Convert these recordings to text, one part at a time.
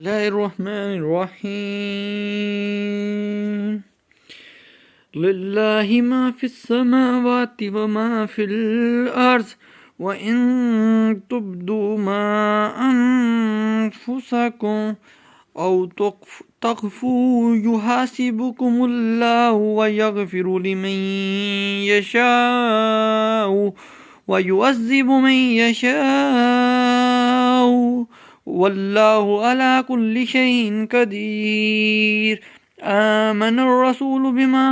الله الرحمن الرحيم لله ما في السماوات وما في الأرض وإن تبدوا ما أنفسكم أو تخفوا يحاسبكم الله ويغفر لمن يشاء ويعذب من يشاء والله على كل شيء قدير آمن الرسول بما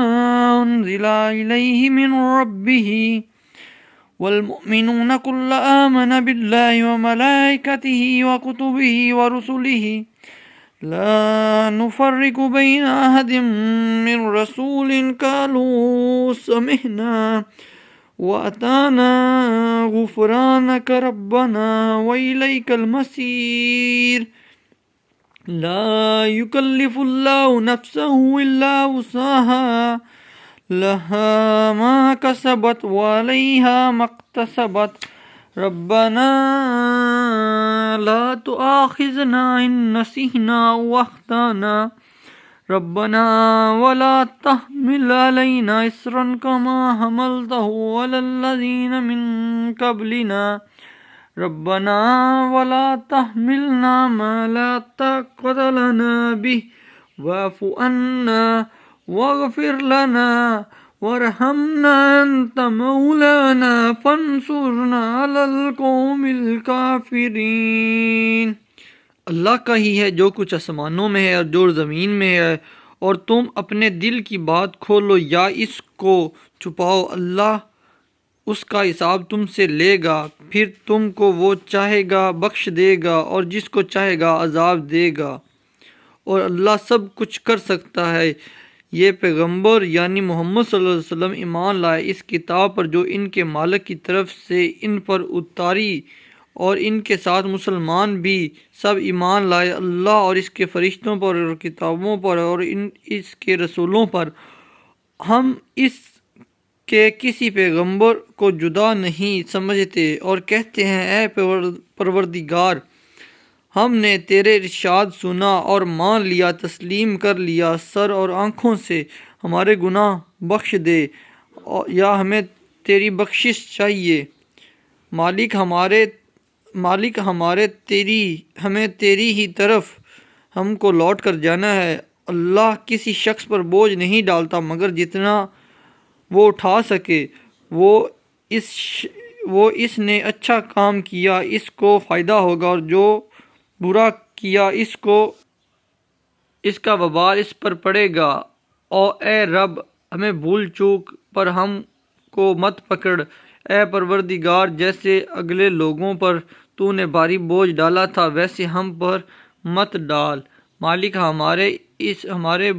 أنزل إليه من ربه والمؤمنون كل آمن بالله وملائكته وكتبه ورسله لا نفرق بين أحد من رسول قالوا سمعنا وأطعنا غفرانك ربنا وإليك المصير لا يكلف الله نفسه إلا وسعها لها ما كسبت وعليها ما اكتسبت ربنا لا تؤاخذنا إن نسينا أو أخطأنا ربنا ولا تحمل علينا إصرا كما حملته على الذين من قبلنا ربنا ولا تحملنا ما لا طاقة لنا به واعف عنا واغفر لنا وارحمنا أنت مولانا فانصرنا على القوم الكافرين۔ اللہ کا ہی ہے جو کچھ آسمانوں میں ہے اور جو زمین میں ہے، اور تم اپنے دل کی بات کھولو یا اس کو چھپاؤ، اللہ اس کا حساب تم سے لے گا، پھر تم کو وہ چاہے گا بخش دے گا اور جس کو چاہے گا عذاب دے گا، اور اللہ سب کچھ کر سکتا ہے۔ یہ پیغمبر یعنی محمد صلی اللہ علیہ وسلم ایمان لائے اس کتاب پر جو ان کے مالک کی طرف سے ان پر اتاری، اور ان کے ساتھ مسلمان بھی سب ایمان لائے اللہ اور اس کے فرشتوں پر اور کتابوں پر اور اس کے رسولوں پر۔ ہم اس کے کسی پیغمبر کو جدا نہیں سمجھتے اور کہتے ہیں اے پروردگار، ہم نے تیرے ارشاد سنا اور مان لیا، تسلیم کر لیا سر اور آنکھوں سے، ہمارے گناہ بخش دے یا ہمیں تیری بخشش چاہیے۔ مالک ہمارے ہمیں تیری ہی طرف ہم کو لوٹ کر جانا ہے۔ اللہ کسی شخص پر بوجھ نہیں ڈالتا مگر جتنا وہ اٹھا سکے۔ وہ اس نے اچھا کام کیا اس کو فائدہ ہوگا، اور جو برا کیا اس کا وبال اس پر پڑے گا۔ او اے رب، ہمیں بھول چوک پر ہم کو مت پکڑ، اے پروردگار جیسے اگلے لوگوں پر تو نے بھاری بوجھ ڈالا تھا ویسے ہم پر مت ڈال۔ مالک ہمارے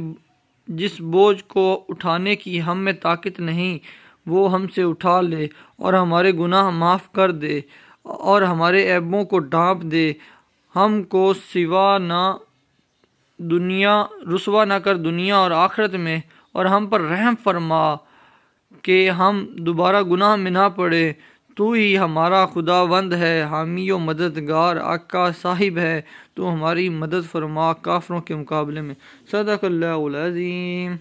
جس بوجھ کو اٹھانے کی ہم میں طاقت نہیں وہ ہم سے اٹھا لے، اور ہمارے گناہ معاف کر دے اور ہمارے عیبوں کو ڈھانپ دے، ہم کو رسوا نہ کر دنیا اور آخرت میں، اور ہم پر رحم فرما کہ ہم دوبارہ گناہ میں نہ پڑے۔ تو ہی ہمارا خداوند ہے، حامی و مددگار، آقا صاحب ہے، تو ہماری مدد فرما کافروں کے مقابلے میں۔ صدق اللہ العظیم۔